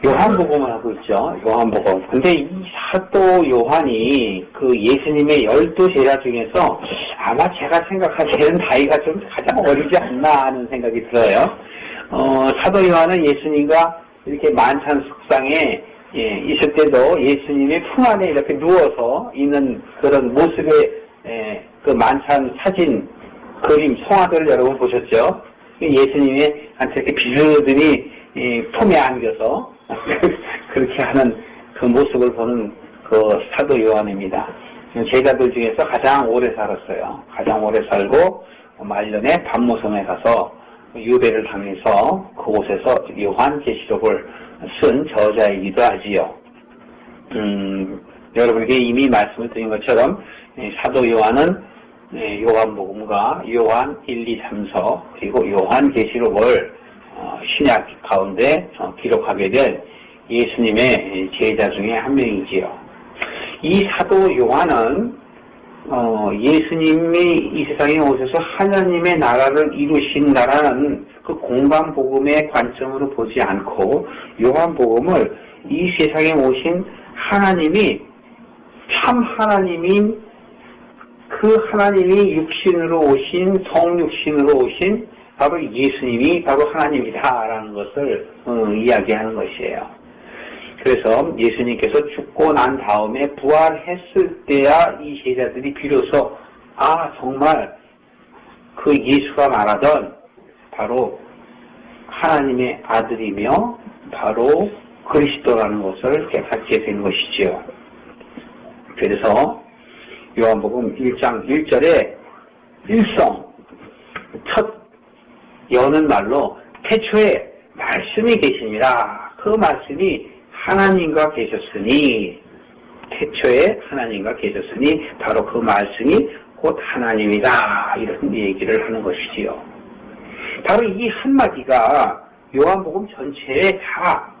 요한복음을 하고 있죠. 요한복음. 근데 이 사도 요한이 그 예수님의 12제자 중에서 아마 제가 생각하기에는 나이가 좀 가장 어리지 않나 하는 생각이 들어요. 사도 요한은 예수님과 이렇게 만찬 숙상에 있을 때도 예수님의 품 안에 이렇게 누워서 있는 그런 모습의 그 만찬 사진, 그림, 성화들을 여러분 보셨죠? 예수님의 한테 이렇게 비스듬히 품에 안겨서 그렇게 하는 그 모습을 보는 그 사도 요한입니다. 제자들 중에서 가장 오래 살았어요. 가장 오래 살고 말년에 밤모섬에 가서 유배를 당해서 그곳에서 요한계시록을 쓴 저자이기도 하지요. 여러분에게 이미 말씀을 드린 것처럼 사도 요한은 요한복음과 요한 1, 2, 3서 그리고 요한계시록을 신약 가운데 기록하게 된 예수님의 제자 중에 한 명이지요. 이 사도 요한은 예수님이 이 세상에 오셔서 하나님의 나라를 이루신다라는 그 공방복음의 관점으로 보지 않고 요한복음을 이 세상에 오신 하나님이 참 하나님인 그 하나님이 육신으로 오신 성육신으로 오신 바로 예수님이 바로 하나님이다라는 것을 이야기하는 것이에요. 그래서 예수님께서 죽고 난 다음에 부활했을 때야 이 제자들이 비로소 정말 그 예수가 말하던 바로 하나님의 아들이며 바로 그리스도라는 것을 깨닫게 된 것이지요. 그래서 요한복음 1장 1절에 일성 첫 여는 말로 태초에 말씀이 계시니라. 그 말씀이 하나님과 계셨으니 태초에 하나님과 계셨으니 바로 그 말씀이 곧 하나님이다. 이런 얘기를 하는 것이지요. 바로 이 한마디가 요한복음 전체에 다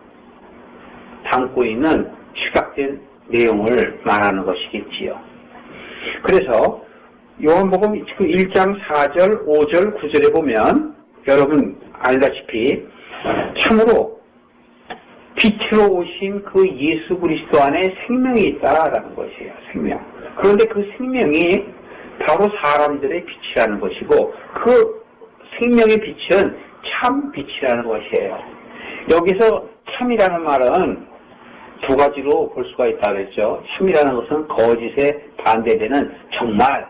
담고 있는 취각된 내용을 말하는 것이겠지요. 그래서 요한복음 1장 4절, 5절, 9절에 보면 여러분 알다시피 참으로 빛으로 오신 그 예수 그리스도 안에 생명이 있다라는 것이에요. 생명. 그런데 그 생명이 바로 사람들의 빛이라는 것이고 그 생명의 빛은 참 빛이라는 것이에요. 여기서 참이라는 말은 두 가지로 볼 수가 있다고 그랬죠. 참이라는 것은 거짓에 반대되는 정말,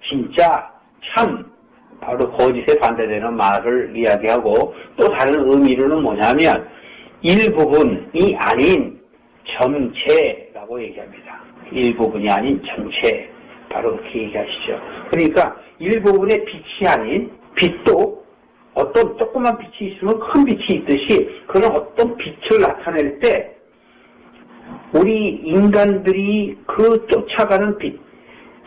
진짜, 참, 바로 거짓에 반대되는 말을 이야기하고 또 다른 의미로는 뭐냐면 일부분이 아닌 전체라고 얘기합니다. 일부분이 아닌 전체, 바로 그렇게 얘기하시죠. 그러니까 일부분의 빛이 아닌 빛도 어떤 조그만 빛이 있으면 큰 빛이 있듯이 그런 어떤 빛을 나타낼 때 우리 인간들이 그 쫓아가는 빛,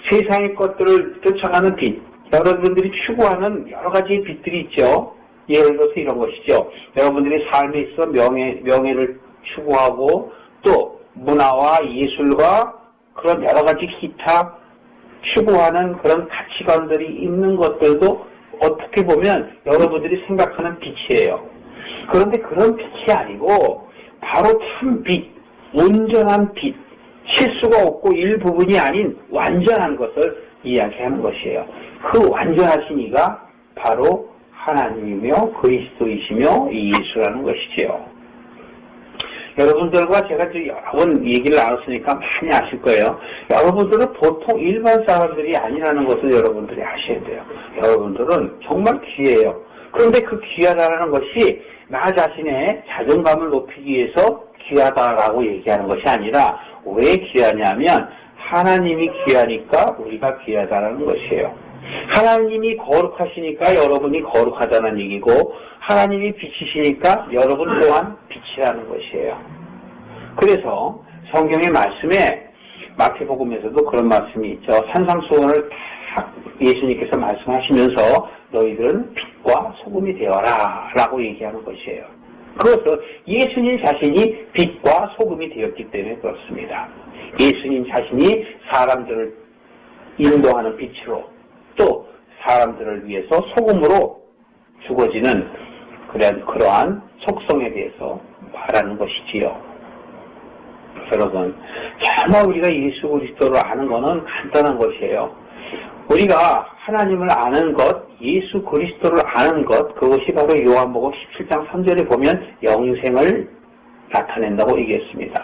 세상의 것들을 쫓아가는 빛, 여러분들이 추구하는 여러 가지 빛들이 있죠. 예를 들어서 이런 것이죠. 여러분들이 삶에 있어 명예를 추구하고 또 문화와 예술과 그런 여러 가지 기타 추구하는 그런 가치관들이 있는 것들도 어떻게 보면 여러분들이 생각하는 빛이에요. 그런데 그런 빛이 아니고 바로 참 빛, 온전한 빛, 실수가 없고 일부분이 아닌 완전한 것을 이야기하는 것이에요. 그 완전하신 이가 바로 하나님이며 그리스도이시며 예수라는 것이지요. 여러분들과 제가 여러 번 얘기를 나눴으니까 많이 아실 거예요. 여러분들은 보통 일반 사람들이 아니라는 것을 여러분들이 아셔야 돼요. 여러분들은 정말 귀해요. 그런데 그 귀하다라는 것이 나 자신의 자존감을 높이기 위해서 귀하다라고 얘기하는 것이 아니라 왜 귀하냐면 하나님이 귀하니까 우리가 귀하다라는 것이에요. 하나님이 거룩하시니까 여러분이 거룩하다는 얘기고 하나님이 빛이시니까 여러분 또한 빛이라는 것이에요. 그래서 성경의 말씀에 마태복음에서도 그런 말씀이 있죠. 산상수훈을 다 예수님께서 말씀하시면서 너희들은 빛과 소금이 되어라 라고 얘기하는 것이에요. 그것은 예수님 자신이 빛과 소금이 되었기 때문에 그렇습니다. 예수님 자신이 사람들을 인도하는 빛으로 또 사람들을 위해서 소금으로 죽어지는 그러한 속성에 대해서 말하는 것이지요. 여러분, 정말 우리가 예수 그리스도를 아는 것은 간단한 것이에요. 우리가 하나님을 아는 것, 예수 그리스도를 아는 것, 그것이 바로 요한복음 17장 3절에 보면 영생을 나타낸다고 얘기했습니다.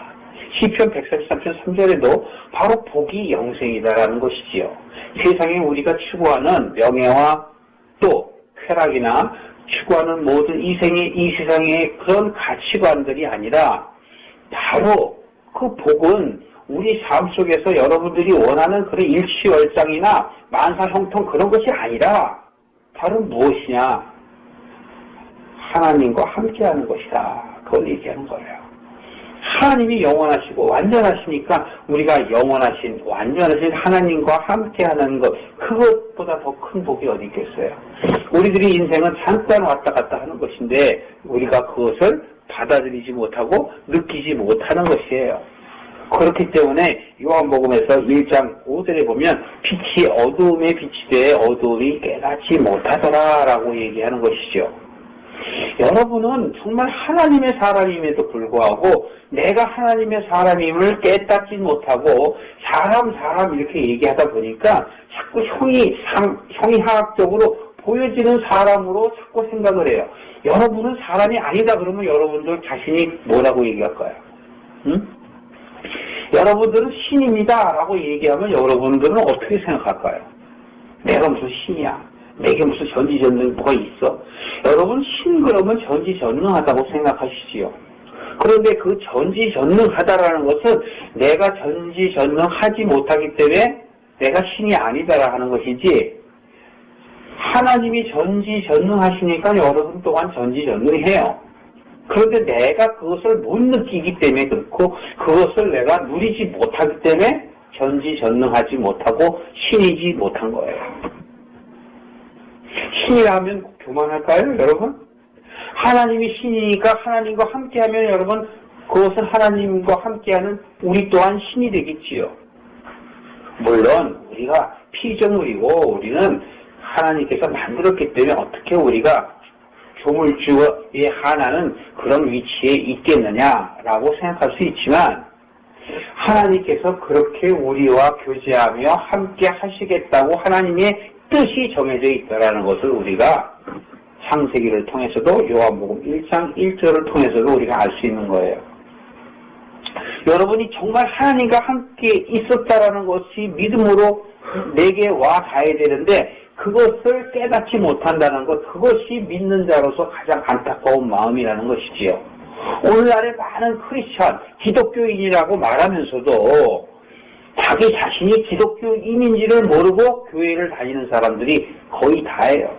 시편 143편 3절에도 바로 복이 영생이다라는 것이지요. 세상에 우리가 추구하는 명예와 또 쾌락이나 추구하는 모든 이 세상의 그런 가치관들이 아니라 바로 그 복은 우리 삶 속에서 여러분들이 원하는 그런 일취월장이나 만사형통 그런 것이 아니라 바로 무엇이냐? 하나님과 함께하는 것이다. 그걸 얘기하는 거예요. 하나님이 영원하시고 완전하시니까 우리가 영원하신 완전하신 하나님과 함께하는 것, 그것보다 더 큰 복이 어디 있겠어요. 우리들이 인생은 잠깐 왔다 갔다 하는 것인데 우리가 그것을 받아들이지 못하고 느끼지 못하는 것이에요. 그렇기 때문에 요한복음에서 1장 5절에 보면 빛이 어두움에 빛이 돼 어두움이 깨닫지 못하더라라고 얘기하는 것이죠. 여러분은 정말 하나님의 사람임에도 불구하고 내가 하나님의 사람임을 깨닫지 못하고 사람 이렇게 얘기하다 보니까 자꾸 형이하학적으로 보여지는 사람으로 자꾸 생각을 해요. 여러분은 사람이 아니다 그러면 여러분들 자신이 뭐라고 얘기할까요? 응? 여러분들은 신입니다 라고 얘기하면 여러분들은 어떻게 생각할까요? 내가 무슨 신이야? 내게 무슨 전지전능 뭐가 있어? 여러분 신 그러면 전지전능하다고 생각하시지요. 그런데 그 전지전능하다라는 것은 내가 전지전능하지 못하기 때문에 내가 신이 아니다라 하는 것이지, 하나님이 전지전능하시니까 여러분 또한 전지전능해요. 그런데 내가 그것을 못 느끼기 때문에 그렇고 그것을 내가 누리지 못하기 때문에 전지전능하지 못하고 신이지 못한 거예요. 신이라면 교만할까요, 여러분? 하나님이 신이니까 하나님과 함께하면 여러분 그것은 하나님과 함께하는 우리 또한 신이 되겠지요. 물론 우리가 피조물이고 우리는 하나님께서 만들었기 때문에 어떻게 우리가 조물주에 한하는 그런 위치에 있겠느냐라고 생각할 수 있지만, 하나님께서 그렇게 우리와 교제하며 함께 하시겠다고 하나님의 뜻이 정해져 있다라는 것을 우리가 창세기를 통해서도 요한복음 1장 1절을 통해서도 우리가 알 수 있는 거예요. 여러분이 정말 하나님과 함께 있었다라는 것이 믿음으로 내게 와 닿아야 되는데 그것을 깨닫지 못한다는 것, 그것이 믿는 자로서 가장 안타까운 마음이라는 것이지요. 오늘날의 많은 크리스천, 기독교인이라고 말하면서도 자기 자신이 기독교인인지를 모르고 교회를 다니는 사람들이 거의 다예요.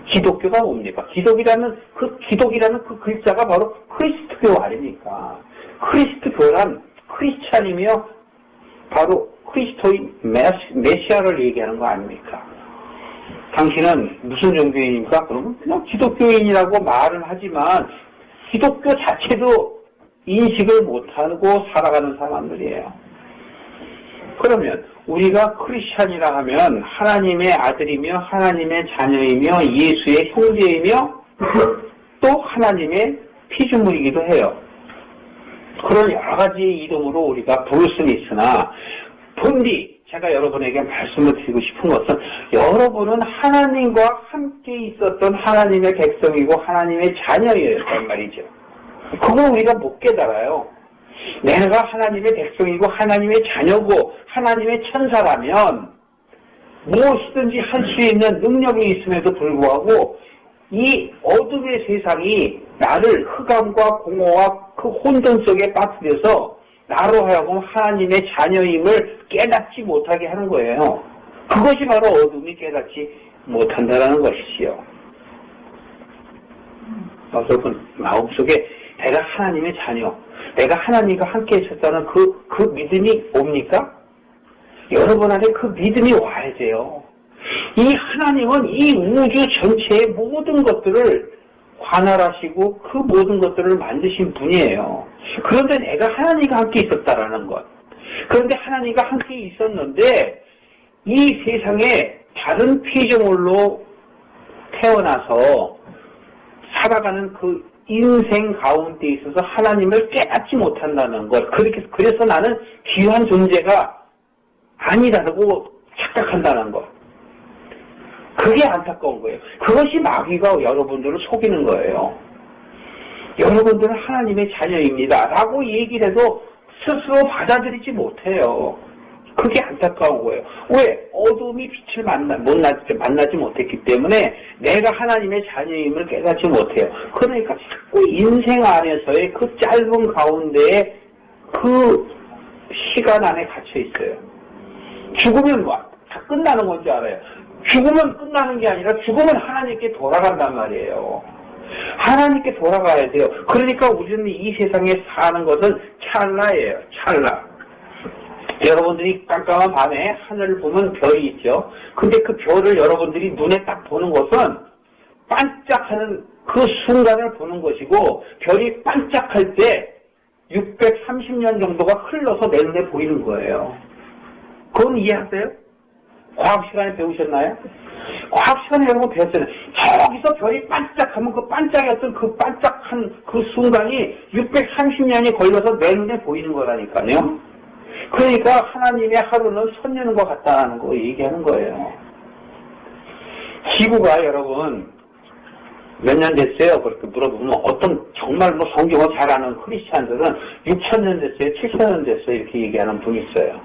기독교가 뭡니까? 기독이라는 그 글자가 바로 크리스트교 아닙니까? 크리스트교란 크리스찬이며 바로 그리스도인 메시아를 얘기하는 거 아닙니까? 당신은 무슨 종교인입니까? 그러면 그냥 기독교인이라고 말은 하지만 기독교 자체도 인식을 못하고 살아가는 사람들이에요. 그러면 우리가 크리스찬이라 하면 하나님의 아들이며 하나님의 자녀이며 예수의 형제이며 또 하나님의 피조물이기도 해요. 그런 여러 가지의 이름으로 우리가 부를 수는 있으나 본디 제가 여러분에게 말씀을 드리고 싶은 것은 여러분은 하나님과 함께 있었던 하나님의 백성이고 하나님의 자녀였단 말이죠. 그걸 우리가 못 깨달아요. 내가 하나님의 백성이고 하나님의 자녀고 하나님의 천사라면 무엇이든지 할 수 있는 능력이 있음에도 불구하고 이 어둠의 세상이 나를 흑암과 공허와 그 혼돈 속에 빠뜨려서 나로 하여금 하나님의 자녀임을 깨닫지 못하게 하는 거예요. 그것이 바로 어둠이 깨닫지 못한다는 것이지요. 여러분 마음속에 내가 하나님의 자녀, 내가 하나님과 함께 있었다는 그 믿음이 옵니까? 여러분 안에 그 믿음이 와야 돼요. 이 하나님은 이 우주 전체의 모든 것들을 관할하시고 그 모든 것들을 만드신 분이에요. 그런데 내가 하나님과 함께 있었다라는 것. 그런데 하나님과 함께 있었는데 이 세상에 다른 피조물로 태어나서 살아가는 그 인생 가운데 있어서 하나님을 깨닫지 못한다는 것. 그래서 나는 귀한 존재가 아니라고 착각한다는 것. 그게 안타까운 거예요. 그것이 마귀가 여러분들을 속이는 거예요. 여러분들은 하나님의 자녀입니다. 라고 얘기를 해도 스스로 받아들이지 못해요. 그게 안타까운 거예요. 왜? 어둠이 빛을 만나지 못했기 때문에 내가 하나님의 자녀임을 깨닫지 못해요. 그러니까 자꾸 인생 안에서의 그 짧은 가운데에 그 시간 안에 갇혀 있어요. 죽으면 다 끝나는 건지 알아요. 죽으면 끝나는 게 아니라 죽으면 하나님께 돌아간단 말이에요. 하나님께 돌아가야 돼요. 그러니까 우리는 이 세상에 사는 것은 찰나예요. 찰나. 여러분들이 깜깜한 밤에 하늘을 보면 별이 있죠. 근데 그 별을 여러분들이 눈에 딱 보는 것은 반짝하는 그 순간을 보는 것이고, 별이 반짝할 때 630년 정도가 흘러서 내 눈에 보이는 거예요. 그건 이해하세요? 과학 시간에 배우셨나요? 과학 시간에 여러분 배웠잖아요. 저기서 별이 반짝하면 그 반짝이었던 그 반짝한 그 순간이 630년이 걸려서 내 눈에 보이는 거라니까요. 그러니까 하나님의 하루는 선녀는 것 같다는 거 얘기하는 거예요. 지구가 여러분 몇 년 됐어요? 그렇게 물어보면 어떤 정말 성경을 잘 아는 크리스찬들은 6,000년 됐어요? 7,000년 됐어요? 이렇게 얘기하는 분이 있어요.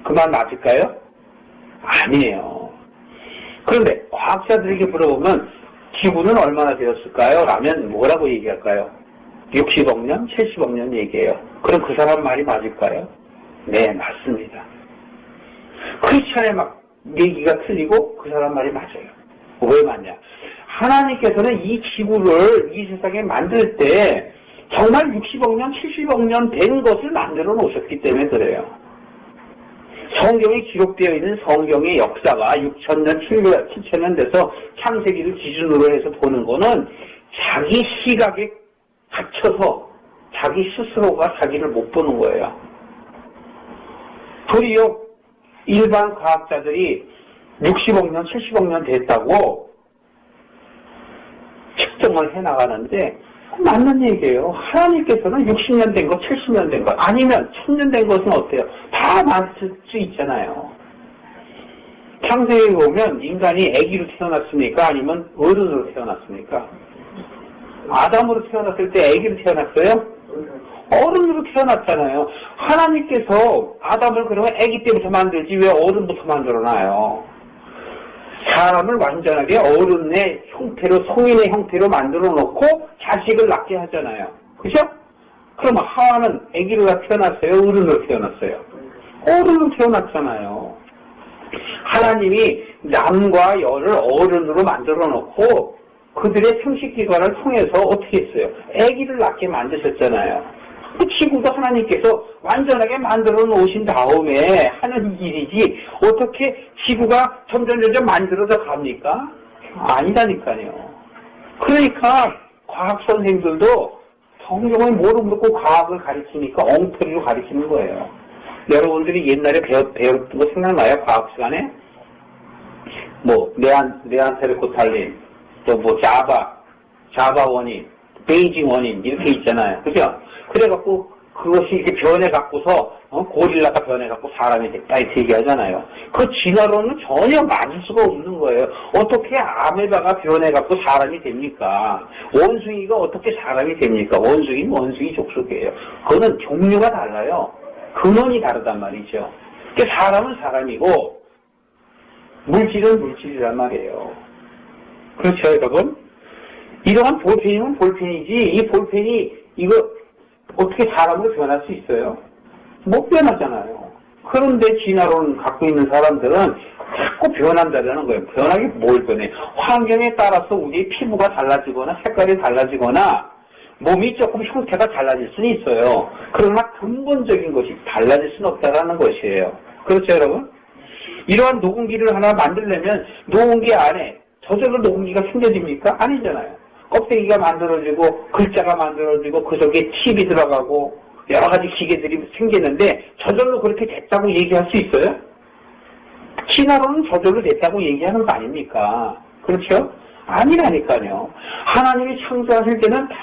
그 말 맞을까요? 아니에요. 그런데 과학자들에게 물어보면 지구는 얼마나 되었을까요? 라면 뭐라고 얘기할까요? 60억 년, 70억 년 얘기해요. 그럼 그 사람 말이 맞을까요? 네, 맞습니다. 크리스찬의 얘기가 틀리고 그 사람 말이 맞아요. 왜 맞냐? 하나님께서는 이 지구를 이 세상에 만들 때 정말 60억 년, 70억 년 된 것을 만들어 놓으셨기 때문에 그래요. 성경에 기록되어 있는 성경의 역사가 6,000년, 7,000년 돼서 창세기를 기준으로 해서 보는 거는 자기 시각에 갇혀서 자기 스스로가 자기를 못 보는 거예요. 도리어 일반 과학자들이 60억 년, 70억 년 됐다고 측정을 해나가는데 맞는 얘기예요. 하나님께서는 60년 된 것, 70년 된 것, 아니면 1000년 된 것은 어때요? 다 맞을 수 있잖아요. 창세기에 보면 인간이 아기로 태어났습니까? 아니면 어른으로 태어났습니까? 아담으로 태어났을 때 아기로 태어났어요? 어른으로 태어났잖아요. 하나님께서 아담을 그러면 아기 때부터 만들지 왜 어른부터 만들어놔요? 사람을 완전하게 어른의 형태로, 성인의 형태로 만들어 놓고 자식을 낳게 하잖아요. 그죠? 그럼 하와는 아기로 태어났어요? 어른으로 태어났어요? 어른으로 태어났잖아요. 하나님이 남과 여를 어른으로 만들어 놓고 그들의 생식기관을 통해서 어떻게 했어요? 아기를 낳게 만드셨잖아요. 그 지구도 하나님께서 완전하게 만들어 놓으신 다음에 하는 일이지 어떻게 지구가 점점 만들어져 갑니까? 아니다니까요. 그러니까 과학 선생들도 성경을 모르고 과학을 가르치니까 엉터리로 가르치는 거예요. 여러분들이 옛날에 배웠던 거 생각나요? 과학 시간에? 네안데르탈린, 또 자바 원인, 베이징 원인 이렇게 있잖아요. 그죠? 그래갖고 그것이 이렇게 변해갖고서 고릴라가 변해갖고 사람이 됐다 이렇게 얘기하잖아요. 그 진화론은 전혀 맞을 수가 없는 거예요. 어떻게 아메바가 변해갖고 사람이 됩니까? 원숭이가 어떻게 사람이 됩니까? 원숭이는 원숭이 족속이에요. 그거는 종류가 달라요. 근원이 다르단 말이죠. 그러니까 사람은 사람이고 물질은 물질이란 말이에요. 그렇죠, 여러분? 이러한 볼펜이면 볼펜이지 이 볼펜이 이거 어떻게 사람으로 변할 수 있어요? 못 변하잖아요. 그런데 진화론 갖고 있는 사람들은 자꾸 변한다는 거예요. 변하게 뭘 변해? 환경에 따라서 우리의 피부가 달라지거나 색깔이 달라지거나 몸이 조금 형태가 달라질 수는 있어요. 그러나 근본적인 것이 달라질 수는 없다는 것이에요. 그렇죠, 여러분? 이러한 녹음기를 하나 만들려면 녹음기 안에 저절로 녹음기가 생겨집니까? 아니잖아요. 껍데기가 만들어지고 글자가 만들어지고 그 속에 칩이 들어가고 여러 가지 기계들이 생기는데 저절로 그렇게 됐다고 얘기할 수 있어요? 진화론은 저절로 됐다고 얘기하는 거 아닙니까? 그렇죠? 아니라니까요. 하나님이 창조하실 때는 다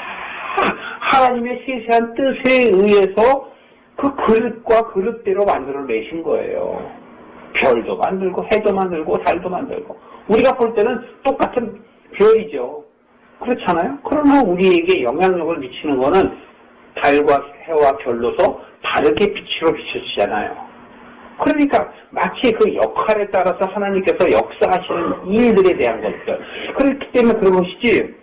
하나님의 세세한 뜻에 의해서 그 그릇과 그릇대로 만들어내신 거예요. 별도 만들고 해도 만들고 달도 만들고 우리가 볼 때는 똑같은 별이죠. 그렇잖아요. 그러나 우리에게 영향력을 미치는 거는 달과 해와 별로서 다르게 빛으로 비춰지잖아요. 그러니까 마치 그 역할에 따라서 하나님께서 역사하시는 일들에 대한 것들. 그렇기 때문에 그런 것이지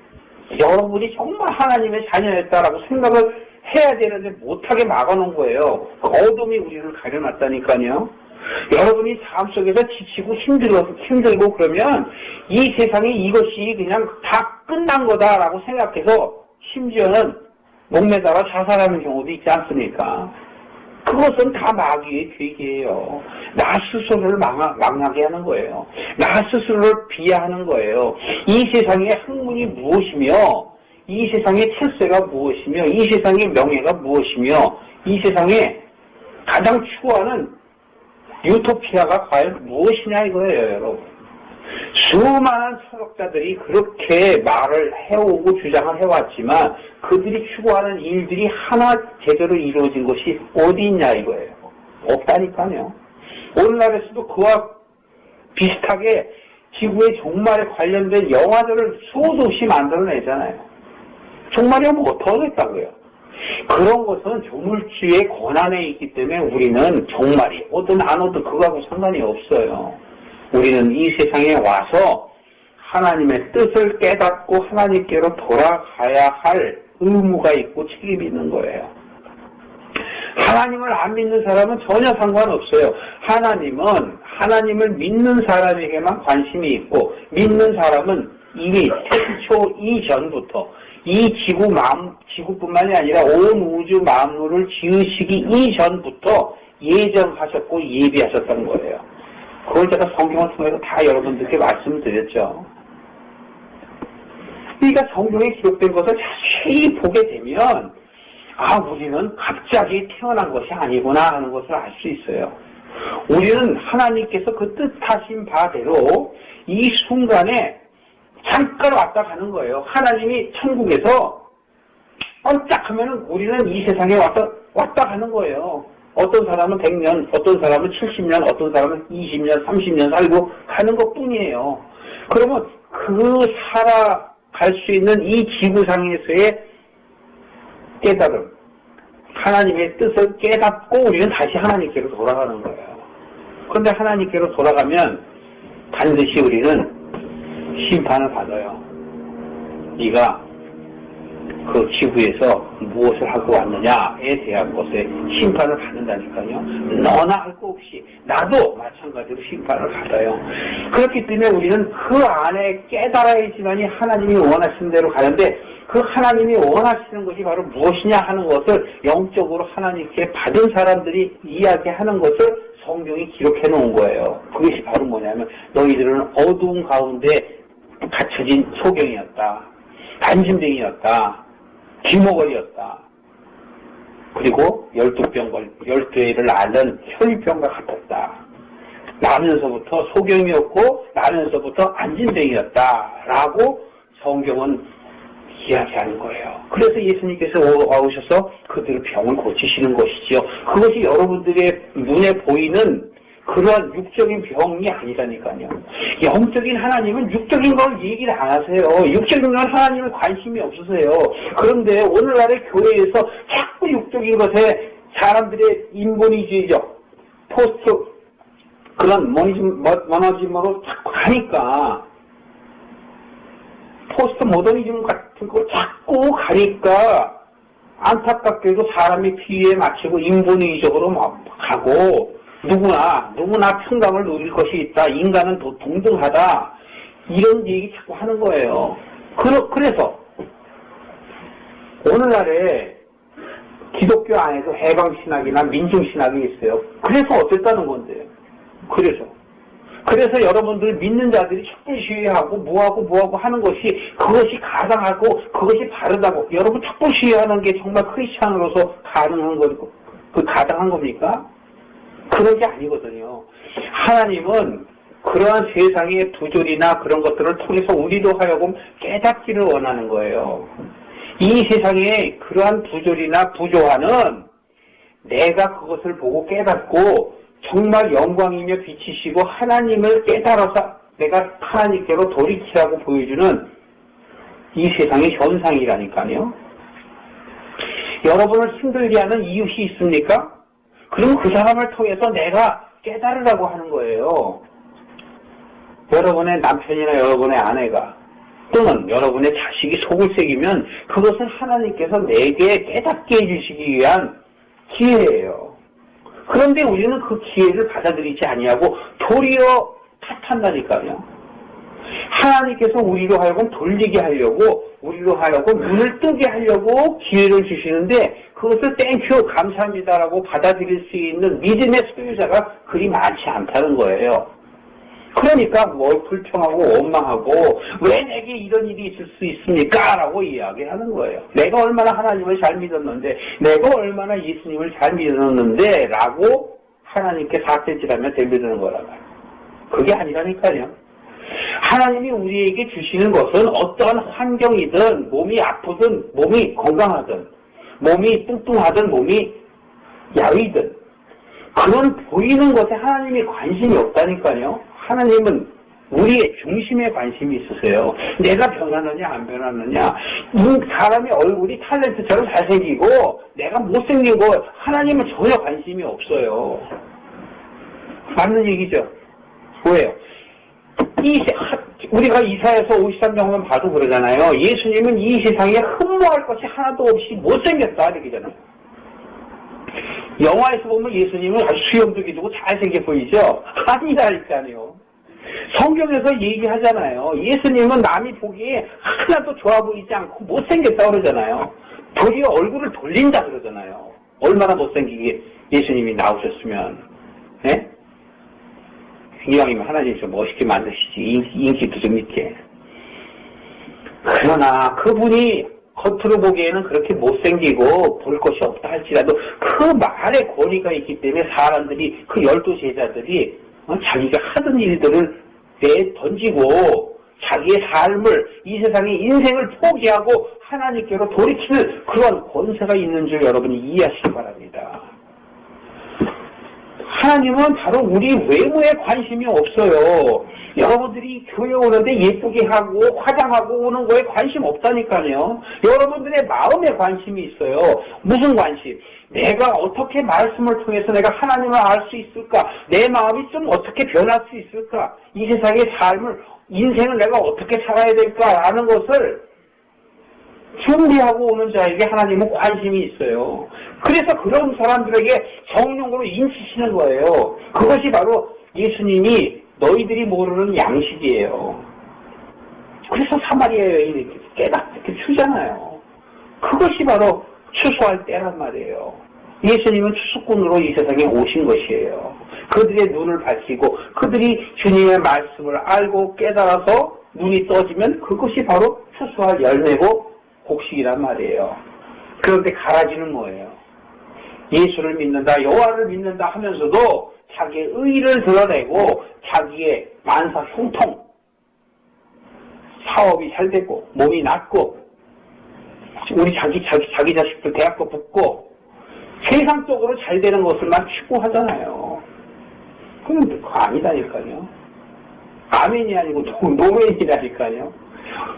여러분이 정말 하나님의 자녀였다라고 생각을 해야 되는데 못하게 막아놓은 거예요. 그 어둠이 우리를 가려놨다니까요. 여러분이 삶 속에서 지치고 힘들고 그러면 이 세상에 이것이 그냥 다 끝난 거다라고 생각해서 심지어는 목매달아 자살하는 경우도 있지 않습니까? 그것은 다 마귀의 계기예요. 나 스스로를 망하게 하는 거예요. 나 스스로를 비하하는 거예요. 이 세상의 학문이 무엇이며 이 세상의 철새가 무엇이며 이 세상의 명예가 무엇이며 이 세상에 가장 추구하는 유토피아가 과연 무엇이냐 이거예요, 여러분. 수많은 철학자들이 그렇게 말을 해오고 주장을 해왔지만 그들이 추구하는 일들이 하나 제대로 이루어진 것이 어디 있냐 이거예요. 없다니까요. 오늘날에서도 그와 비슷하게 지구의 종말에 관련된 영화들을 수도 없이 만들어내잖아요. 종말이 오면 어떡하겠다고요. 그런 것은 조물주의 권한에 있기 때문에 우리는 종말이 오든 안 오든 그거하고 상관이 없어요. 우리는 이 세상에 와서 하나님의 뜻을 깨닫고 하나님께로 돌아가야 할 의무가 있고 책임이 있는 거예요. 하나님을 안 믿는 사람은 전혀 상관없어요. 하나님을 믿는 사람에게만 관심이 있고 믿는 사람은 이미 태초 이전부터 이 지구뿐만이 아니라 온 우주 만물을 지으시기 이전부터 예정하셨고 예비하셨다는 거예요. 그걸 제가 성경을 통해서 다 여러분들께 말씀을 드렸죠. 그러니까 성경에 기록된 것을 자세히 보게 되면 우리는 갑자기 태어난 것이 아니구나 하는 것을 알 수 있어요. 우리는 하나님께서 그 뜻하신 바대로 이 순간에 잠깐 왔다 가는 거예요. 하나님이 천국에서 깜짝하면 우리는 이 세상에 왔다 가는 거예요. 어떤 사람은 100년, 어떤 사람은 70년, 어떤 사람은 20년, 30년 살고 가는 것 뿐이에요. 그러면 그 살아갈 수 있는 이 지구상에서의 깨달음, 하나님의 뜻을 깨닫고 우리는 다시 하나님께로 돌아가는 거예요. 그런데 하나님께로 돌아가면 반드시 우리는 심판을 받아요. 네가 그 지구에서 무엇을 하고 왔느냐에 대한 것에 심판을 받는다니까요. 너나 할 거 없이 나도 마찬가지로 심판을 받아요. 그렇기 때문에 우리는 그 안에 깨달아야지만이 하나님이 원하시는 대로 가는데 그 하나님이 원하시는 것이 바로 무엇이냐 하는 것을 영적으로 하나님께 받은 사람들이 이야기하는 것을 성경이 기록해 놓은 거예요. 그것이 바로 뭐냐면 너희들은 어두운 가운데 갇혀진 소경이었다. 간짐승이었다. 귀머거리였다. 그리고 12해를 앓는 혈병과 같았다. 나면서부터 소경이었고 나면서부터 안진뱅이였다. 라고 성경은 이야기하는 거예요. 그래서 예수님께서 와오셔서 그들의 병을 고치시는 것이지요. 그것이 여러분들의 눈에 보이는 그러한 육적인 병이 아니라니까요. 영적인 하나님은 육적인 걸 얘기를 안 하세요. 육적인 건 하나님은 관심이 없으세요. 그런데 오늘날의 교회에서 자꾸 육적인 것에 사람들의 인본위주의적 포스트 그런 모너지즘으로 자꾸 가니까 포스트 모더니즘 같은 거 자꾸 가니까 안타깝게도 사람이 피에 맞추고 인본위적으로 가고 누구나 평강을 누릴 것이 있다. 인간은 동등하다. 이런 얘기 자꾸 하는 거예요. 그래서 오늘날에 기독교 안에서 해방신학이나 민중신학이 있어요. 그래서 어땠다는 건데요. 그래서 여러분들 믿는 자들이 촛불 시위하고 뭐하고 하는 것이 그것이 가당하고 그것이 바르다고 여러분 촛불 시위하는 게 정말 크리스찬으로서 가당한 겁니까? 그런 게 아니거든요. 하나님은 그러한 세상의 부조리나 그런 것들을 통해서 우리로 하여금 깨닫기를 원하는 거예요. 이 세상에 그러한 부조리나 부조화는 내가 그것을 보고 깨닫고 정말 영광이며 빛이시고 하나님을 깨달아서 내가 하나님께로 돌이키라고 보여주는 이 세상의 현상이라니까요. 여러분을 힘들게 하는 이웃이 있습니까? 그럼 그 사람을 통해서 내가 깨달으라고 하는 거예요. 여러분의 남편이나 여러분의 아내가 또는 여러분의 자식이 속을 새기면 그것은 하나님께서 내게 깨닫게 해주시기 위한 기회예요. 그런데 우리는 그 기회를 받아들이지 아니하고 도리어 탓한다니까요. 하나님께서 우리로 하여금 돌리게 하려고 우리로 하여금 눈을 뜨게 하려고 기회를 주시는데 그것을 땡큐 감사합니다라고 받아들일 수 있는 믿음의 소유자가 그리 많지 않다는 거예요. 그러니까 뭘 불평하고 원망하고 왜 내게 이런 일이 있을 수 있습니까? 라고 이야기하는 거예요. 내가 얼마나 하나님을 잘 믿었는데 내가 얼마나 예수님을 잘 믿었는데 라고 하나님께 사태질하며 대비되는 거라고요. 그게 아니라니까요. 하나님이 우리에게 주시는 것은 어떠한 환경이든 몸이 아프든 몸이 건강하든 몸이 뚱뚱하든 몸이 야위든 그런 보이는 것에 하나님이 관심이 없다니까요. 하나님은 우리의 중심에 관심이 있으세요. 내가 변하느냐 안 변하느냐 이 사람의 얼굴이 탤런트처럼 잘생기고 내가 못생긴 거 하나님은 전혀 관심이 없어요. 맞는 얘기죠. 왜요? 우리가 이사야서 53장만 봐도 그러잖아요. 예수님은 이 세상에 흠모할 것이 하나도 없이 못생겼다 이러잖아요. 영화에서 보면 예수님은 아주 수염도 기두고 잘생겨 보이죠? 아니라니까요. 성경에서 얘기하잖아요. 예수님은 남이 보기에 하나도 좋아 보이지 않고 못생겼다 그러잖아요. 도리어 얼굴을 돌린다 그러잖아요. 얼마나 못생기게 예수님이 나오셨으면. 네? 이왕이면 하나님 좀 멋있게 만드시지. 인기도 좀 있게. 그러나 그분이 겉으로 보기에는 그렇게 못생기고 볼 것이 없다 할지라도 그 말에 권위가 있기 때문에 사람들이 그 12제자들이 자기가 하던 일들을 내던지고 자기의 삶을 이 세상의 인생을 포기하고 하나님께로 돌이키는 그런 권세가 있는 줄 여러분이 이해하시기 바랍니다. 하나님은 바로 우리 외모에 관심이 없어요. 여러분들이 교회 오는데 예쁘게 하고 화장하고 오는 거에 관심 없다니까요. 여러분들의 마음에 관심이 있어요. 무슨 관심? 내가 어떻게 말씀을 통해서 내가 하나님을 알 수 있을까? 내 마음이 좀 어떻게 변할 수 있을까? 이 세상의 삶을, 인생을 내가 어떻게 살아야 될까라는 것을 준비하고 오는 자에게 하나님은 관심이 있어요. 그래서 그런 사람들에게 성령으로 인치시는 거예요. 그것이 바로 예수님이 너희들이 모르는 양식이에요. 그래서 사마리아 여인이 깨닫게 주잖아요. 그것이 바로 추수할 때란 말이에요. 예수님은 추수꾼으로 이 세상에 오신 것이에요. 그들의 눈을 밝히고 그들이 주님의 말씀을 알고 깨달아서 눈이 떠지면 그것이 바로 추수할 열매고 곡식이란 말이에요. 그런데 가라지는 뭐예요? 예수를 믿는다, 여호와를 믿는다 하면서도 자기의 의를 드러내고 자기의 만사 형통, 사업이 잘 되고 몸이 낫고 우리 자기 자식들 대학도 붙고 세상적으로 잘 되는 것을만 추구하잖아요. 그런데 그거 아니다니까요. 아멘이 아니고 노멘이라니까요.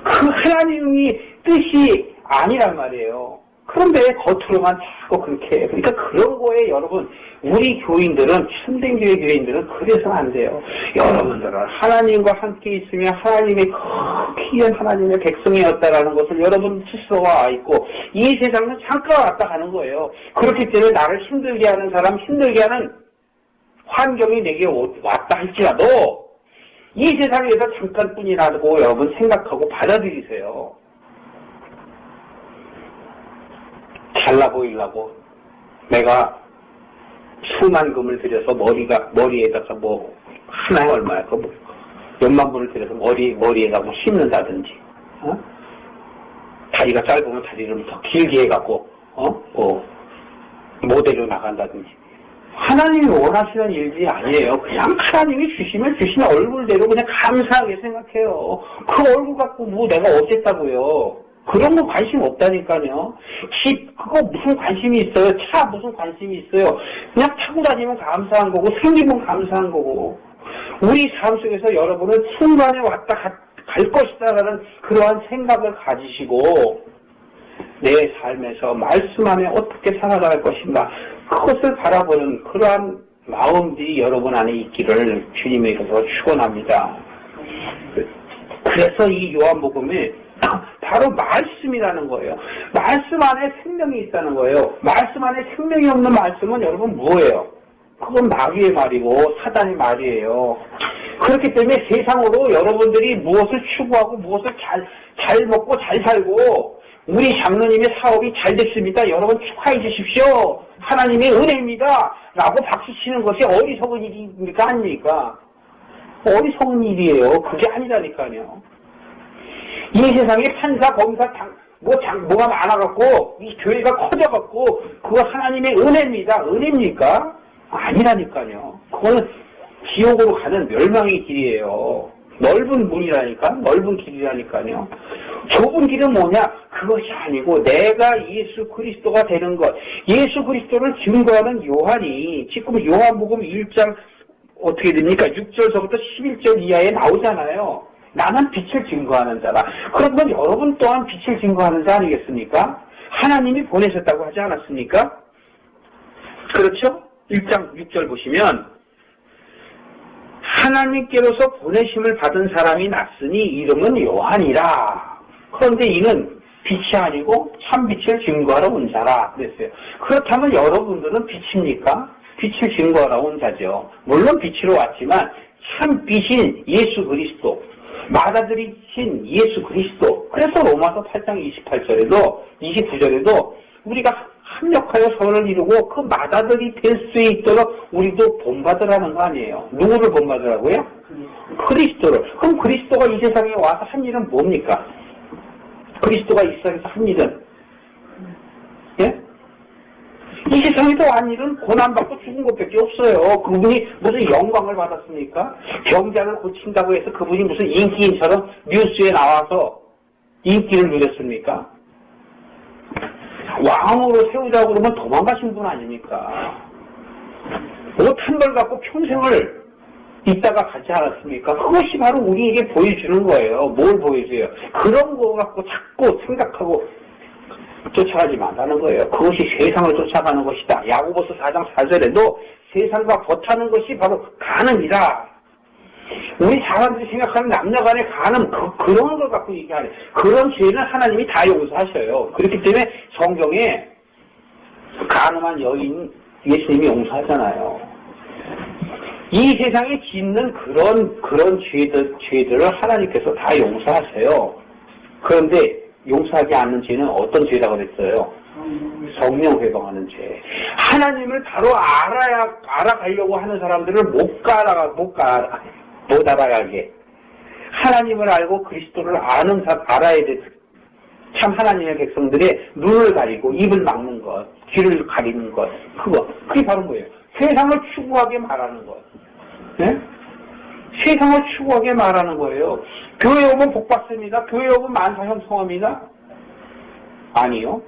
그 하나님이 뜻이 아니란 말이에요. 그런데 겉으로만 자꾸 그렇게 해요. 그러니까 그런 거에 여러분 우리 교인들은 참된 교회 교인들은 그래서는 안 돼요. 여러분들은 하나님과 함께 있으면 하나님의 귀한 하나님의 백성이었다라는 것을 여러분 스스로가 있고 이 세상은 잠깐 왔다 가는 거예요. 그렇기 때문에 나를 힘들게 하는 사람 힘들게 하는 환경이 내게 왔다 할지라도 이 세상에서 잠깐뿐이라고 여러분 생각하고 받아들이세요. 잘나 보이려고 내가 수만 금을 들여서 머리에다가 뭐 하나에 얼마야 그 몇만 불을 들여서 머리에다 뭐 심는다든지 다리가 짧으면 다리를 더 길게 해갖고 뭐 모델로 나간다든지 하나님이 원하시는 일이 아니에요. 그냥 하나님이 주시면 주신 얼굴대로 그냥 감사하게 생각해요. 그 얼굴 갖고 뭐 내가 어쨌다고요. 그런 거 관심 없다니까요. 집 그거 무슨 관심이 있어요. 차 무슨 관심이 있어요. 그냥 타고 다니면 감사한 거고 생기면 감사한 거고. 우리 삶 속에서 여러분은 순간에 왔다 갈 것이다라는 그러한 생각을 가지시고 내 삶에서 말씀 안에 어떻게 살아갈 것인가 그것을 바라보는 그러한 마음들이 여러분 안에 있기를 주님에게서 축원합니다. 그래서 이 요한복음에 바로 말씀이라는 거예요. 말씀 안에 생명이 있다는 거예요. 말씀 안에 생명이 없는 말씀은 여러분 뭐예요? 그건 마귀의 말이고 사단의 말이에요. 그렇기 때문에 세상으로 여러분들이 무엇을 추구하고 무엇을 잘 먹고 잘 살고 우리 장로님의 사업이 잘 됐습니다. 여러분 축하해 주십시오. 하나님의 은혜입니다. 라고 박수치는 것이 어리석은 일입니까? 아닙니까? 어리석은 일이에요. 그게 아니라니까요. 이 세상에 판사, 검사, 뭐가 많아갖고 이 교회가 커져갖고 그거 하나님의 은혜입니다. 은혜입니까? 아니라니까요. 그거는 지옥으로 가는 멸망의 길이에요. 넓은 문이라니까, 넓은 길이라니까요. 좁은 길은 뭐냐? 그것이 아니고 내가 예수 그리스도가 되는 것. 예수 그리스도를 증거하는 요한이 지금 요한복음 1장 어떻게 됩니까? 6절서부터 11절 이하에 나오잖아요. 나는 빛을 증거하는 자다. 그러면 여러분 또한 빛을 증거하는 자 아니겠습니까? 하나님이 보내셨다고 하지 않았습니까? 그렇죠? 1장 6절 보시면 하나님께로서 보내심을 받은 사람이 났으니 이름은 요한이라. 그런데 이는 빛이 아니고 참빛을 증거하러 온 자라 그랬어요. 그렇다면 여러분들은 빛입니까? 빛을 증거하러 온 자죠. 물론 빛으로 왔지만 참빛인 예수 그리스도, 맏아들이신 예수 그리스도. 그래서 로마서 8장 28절에도 29절에도 우리가 합력하여 선을 이루고 그 맏아들이 될 수 있도록 우리도 본받으라는 거 아니에요. 누구를 본받으라고요? 그리스도를. 그럼 그리스도가 이 세상에 와서 한 일은 뭡니까? 그리스도가 이 세상에서 한 일은 예? 이 세상에서 한 일은 고난받고 죽은 것밖에 없어요. 그분이 무슨 영광을 받았습니까? 병자를 고친다고 해서 그분이 무슨 인기인처럼 뉴스에 나와서 인기를 누렸습니까? 왕으로 세우자고 그러면 도망가신 분 아닙니까? 옷 한 벌 갖고 평생을 있다가 가지 않았습니까? 그것이 바로 우리에게 보여주는 거예요. 뭘 보여줘요? 그런 거 갖고 자꾸 생각하고 쫓아가지 말라는 거예요. 그것이 세상을 쫓아가는 것이다. 야고보서 4장 4절에도 세상과 버타는 것이 바로 간음이다. 우리 사람들이 생각하는 남녀간의 간음 그런 걸 갖고 얘기하네. 그런 죄는 하나님이 다 용서하셔요. 그렇기 때문에 성경에 간음한 여인 예수님이 용서하잖아요. 이 세상에 짓는 그런 죄들을 하나님께서 다 용서하세요. 그런데 용서하지 않는 죄는 어떤 죄라고 그랬어요? 성령 회방하는 죄. 하나님을 바로 알아가려고 하는 사람들을 못 알아가게. 하나님을 알고 그리스도를 알아야 돼. 참 하나님의 백성들의 눈을 가리고 입을 막는 것, 귀를 가리는 것, 그게 바로 뭐예요? 세상을 추구하게 말하는 것. 네? 세상을 추구하게 말하는 거예요. 교회 오면 복 받습니다. 교회 오면 만사 형통합니다. 아니요.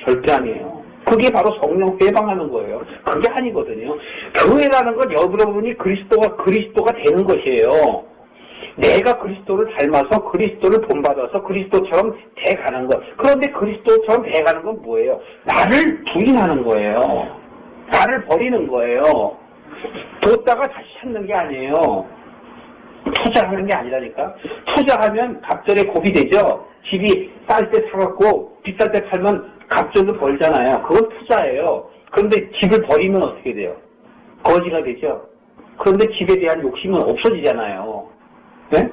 절대 아니에요. 그게 바로 성령 회방하는 거예요. 그게 아니거든요. 교회라는 건 여러분이 그리스도가 되는 것이에요. 내가 그리스도를 닮아서 그리스도를 본받아서 그리스도처럼 돼가는 것. 그런데 그리스도처럼 돼가는 건 뭐예요? 나를 부인하는 거예요. 나를 버리는 거예요. 뒀다가 다시 찾는 게 아니에요. 투자하는 게 아니라니까. 투자하면 갑절에 곱이 되죠. 집이 쌀 때 사갖고 비쌀 때 팔면 갑절도 벌잖아요. 그건 투자예요. 그런데 집을 버리면 어떻게 돼요? 거지가 되죠. 그런데 집에 대한 욕심은 없어지잖아요. 네?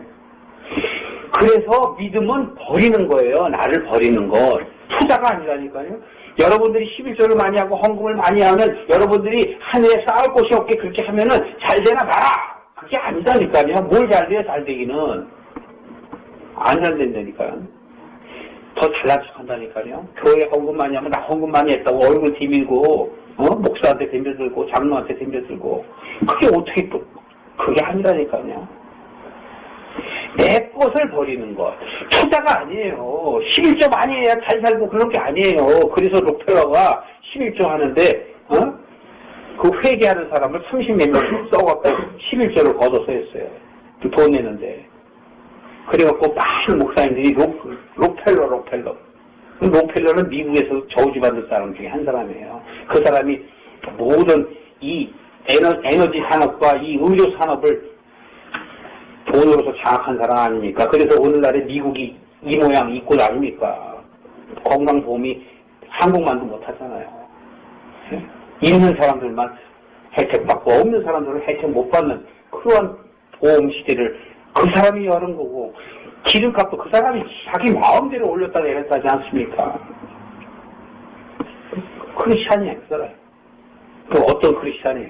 그래서 믿음은 버리는 거예요. 나를 버리는 것. 투자가 아니라니까요. 여러분들이 11조를 많이 하고 헌금을 많이 하면 여러분들이 하늘에 쌓을 곳이 없게 그렇게 하면은 잘 되나 봐라. 그게 아니다니까요. 뭘 잘 돼요? 잘 되기는. 안 잘 된다니까요. 더 잘난 척 한다니까요. 교회 헌금 많이 하면 나 헌금 많이 했다고 얼굴 디밀고 목사한테 덤벼들고 장로한테 덤벼들고 그게 어떻게 또 그게 아니라니까요. 내 것을 버리는 것. 투자가 아니에요. 11조 많이 해야 잘 살고 그런 게 아니에요. 그래서 록펠러가 11조 하는데, 그 회계하는 사람을 30몇 명 써갖고 11조를 걷어서 했어요. 그 돈 내는데. 그래갖고 많은 목사님들이 록펠러. 록펠러는 미국에서 저주받는 사람 중에 한 사람이에요. 그 사람이 모든 이 에너지 산업과 이 의료 산업을 돈으로서 장악한 사람 아닙니까? 그래서 오늘날에 미국이 이 모양 이 꼴 아닙니까? 건강보험이 한국만도 못하잖아요. 있는 사람들만 혜택받고 없는 사람들은 혜택 못 받는 그러한 보험 시대를 그 사람이 열은 거고 기름값도 그 사람이 자기 마음대로 올렸다 내렸다 하지 않습니까? 크리스찬이에요, 그 사람. 그 어떤 크리스찬이에요?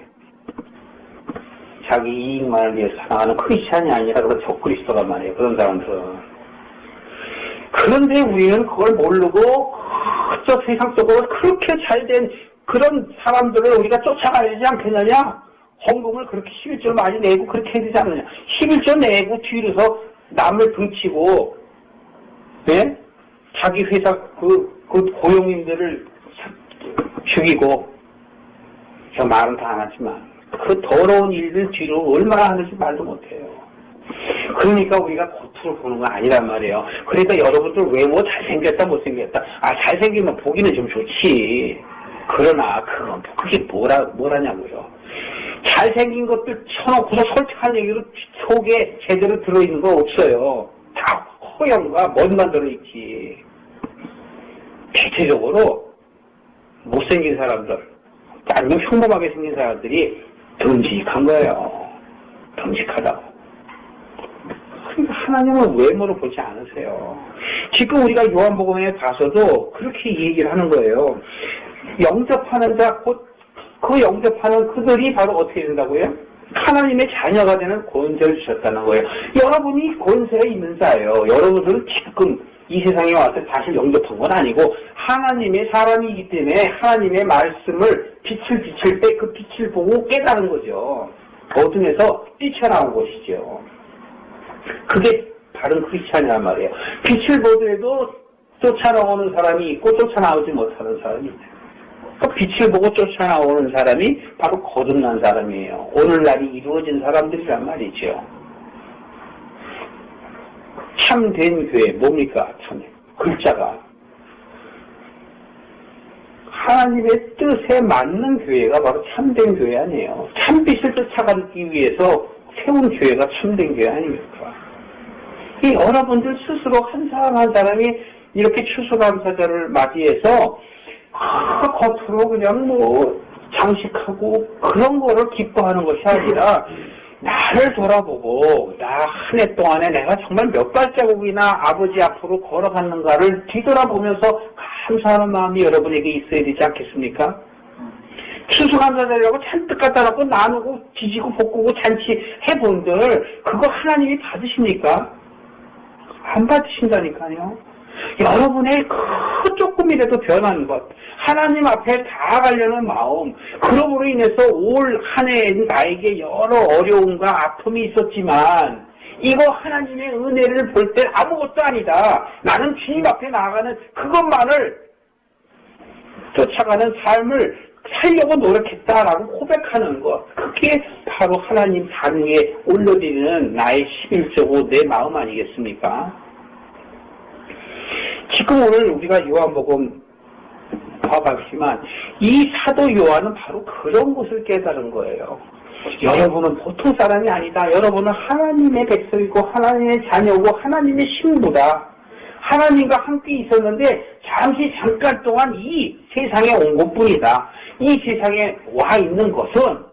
자기 이익만을 위해서 살아가는 크리스찬이 아니라 그런 적그리스도가 말이에요. 그런 사람들은. 그런데 우리는 그걸 모르고 그저 세상적으로 그렇게 잘된 그런 사람들을 우리가 쫓아가야 되지 않겠느냐? 헌금을 그렇게 11조 많이 내고 그렇게 해야 되지 않느냐? 11조 내고 뒤로서 남을 등치고, 예? 자기 회사 그 고용인들을 죽이고, 저 말은 다 안 하지만, 그 더러운 일들 뒤로 얼마나 하는지 말도 못해요. 그러니까 우리가 겉으로 보는 건 아니란 말이에요. 그러니까 여러분들 외모 잘생겼다 못생겼다. 잘생기면 보기는 좀 좋지. 그러나 그게 뭐라냐고요. 잘생긴 것들 쳐놓고서 솔직한 얘기로 속에 제대로 들어있는 거 없어요. 다 허영과 멋만 들어있지. 대체적으로 못생긴 사람들, 아니면 평범하게 생긴 사람들이 듬직한 거예요. 듬직하다고. 그러니까 하나님은 외모로 보지 않으세요. 지금 우리가 요한복음에 봐서도 그렇게 얘기를 하는 거예요. 영접하는 자, 곧 그 영접하는 그들이 바로 어떻게 된다고요? 하나님의 자녀가 되는 권세를 주셨다는 거예요. 여러분이 권세가 있는 자예요. 여러분들은 지금 이 세상에 와서 사실 영접한 건 아니고 하나님의 사람이기 때문에 하나님의 말씀을 빛을 비칠 때 그 빛을 보고 깨달은 거죠. 어둠에서 뛰쳐나온 것이죠. 그게 바른 크리스찬이란 말이에요. 빛을 보더라도 쫓아나오는 사람이 있고 쫓아나오지 못하는 사람이 있어요. 그 빛을 보고 쫓아나오는 사람이 바로 거듭난 사람이에요. 오늘날이 이루어진 사람들이란 말이죠. 참된 교회 뭡니까? 글자가 하나님의 뜻에 맞는 교회가 바로 참된 교회 아니에요. 참빛을 쫓아가기 위해서 세운 교회가 참된 교회 아닙니까? 이 여러분들 스스로 한 사람 한 사람이 이렇게 추수감사절을 맞이해서 겉으로 그냥 장식하고 그런 거를 기뻐하는 것이 아니라 나를 돌아보고 나 한 해 동안에 내가 정말 몇 발자국이나 아버지 앞으로 걸어갔는가를 뒤돌아보면서 감사하는 마음이 여러분에게 있어야 되지 않겠습니까? 추수감사절이라고 잔뜩 갖다 놓고 나누고 지지고 볶고 잔치 해본들 그거 하나님이 받으십니까? 안 받으신다니까요. 여러분의 그 조금이라도 변한 것, 하나님 앞에 다가가려는 마음, 그럼으로 인해서 올 한 해 나에게 여러 어려움과 아픔이 있었지만 이거 하나님의 은혜를 볼 때 아무것도 아니다. 나는 주님 앞에 나아가는 그것만을 쫓아가는 삶을 살려고 노력했다라고 고백하는 것, 그게 바로 하나님 산 위에 올려드리는 나의 11조고 내 마음 아니겠습니까? 지금 오늘 우리가 요한복음 봐봤지만 이 사도 요한은 바로 그런 것을 깨달은 거예요. 여러분은 보통 사람이 아니다. 여러분은 하나님의 백성이고 하나님의 자녀고 하나님의 신부다. 하나님과 함께 있었는데 잠깐 동안 이 세상에 온 것뿐이다. 이 세상에 와 있는 것은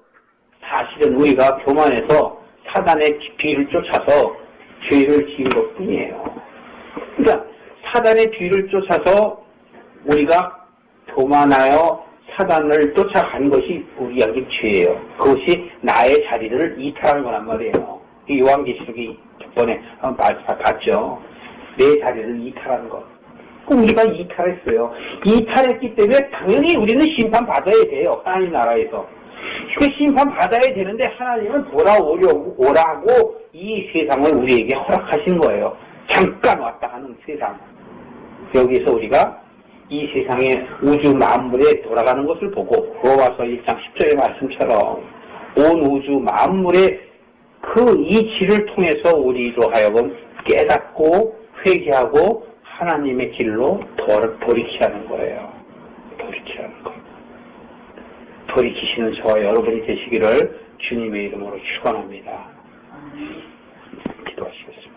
사실은 우리가 교만해서 사단의 뒤를 쫓아서 죄를 지은 것뿐이에요. 그러니까 사단의 뒤를 쫓아서 우리가 교만하여 사단을 쫓아간 것이 우리에게 죄예요. 그것이 나의 자리를 이탈하는 거란 말이에요. 이 요한계시록이 저번에 봤죠. 내 자리를 이탈하는 것. 그럼 우리가 이탈했어요. 이탈했기 때문에 당연히 우리는 심판받아야 돼요. 하나님 나라에서. 그 심판받아야 되는데 하나님은 오라고 이 세상을 우리에게 허락하신 거예요. 잠깐 왔다 하는 세상. 여기서 우리가 이 세상의 우주 만물에 돌아가는 것을 보고 로마서 1장 10절의 말씀처럼 온 우주 만물의 그 이치를 통해서 우리로 하여금 깨닫고 회개하고 하나님의 길로 돌이키게 하는 거예요. 돌이키게 하는 거예요. 돌이키시는 저와 여러분이 되시기를 주님의 이름으로 축원합니다. 기도하시겠습니다.